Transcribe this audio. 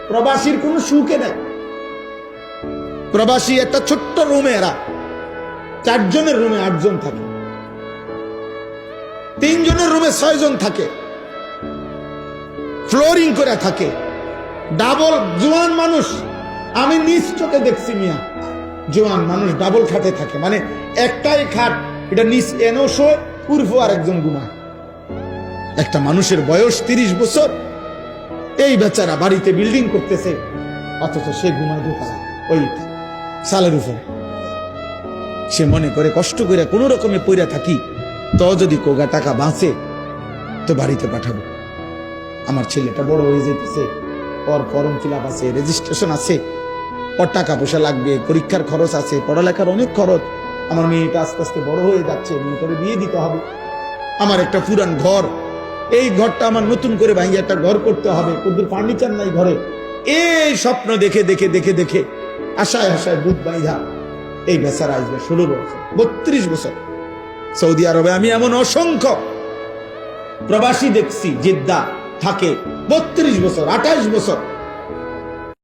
প্রবাসীর কোন সুখে নাই। প্রবাসী একটা ছোট্ট রুমে, এরা 4 জনের রুমে 8 জন থাকে, 3 জনের রুমে 6 জন থাকে, ফ্লোরিং করে থাকে, ডাবল। জোয়ান মানুষ আমি নিজ চোখে দেখছি মিয়া, জোয়ান মানুষ ডাবল খাটে থাকে, মানে একটাই খাট, এটা নিচ এনেও শোয়, পূর্ব আর একজন ঘুমায়। একটা মানুষের বয়স 30 বছর, এই বেচারা বাড়িতে বিল্ডিং করতেছে, অথচ সে ঘুমায় দোতলা ওই সালের উপরে। সে মনে করে কষ্ট করে কোন রকমে পইরা থাকি, তো যদি কোগা টাকা বাঁচে তো বাড়িতে পাঠাবো। আমার ছেলেটা বড় হয়ে যেতেছে, ওর ফর্ম ফিল আপ আছে, রেজিস্ট্রেশন আছে, ওর টাকা পয়সা লাগবে, পরীক্ষার খরচ আছে, পড়ালেখার অনেক খরচ। আমার মেয়েটা আস্তে আস্তে বড় হয়ে যাচ্ছে, মেয়েটাকে বিয়ে দিতে হবে। আমার একটা পুরান ঘর, এই ঘরটা আমার নতুন করে ভাঙিয়ে একটা ঘর করতে হবে, কদ্দুর ফার্নিচার নাই ঘরে। এই স্বপ্ন দেখে দেখে দেখে দেখে আশায় আশায় বুধ বাইধা এই বেচারা আসবে 16 বছর 32 বছর সৌদি আরবে। আমি এমন অসংখ্য প্রবাসী দেখছি, জিদ্দা থাকে 32 বছর 28 বছর,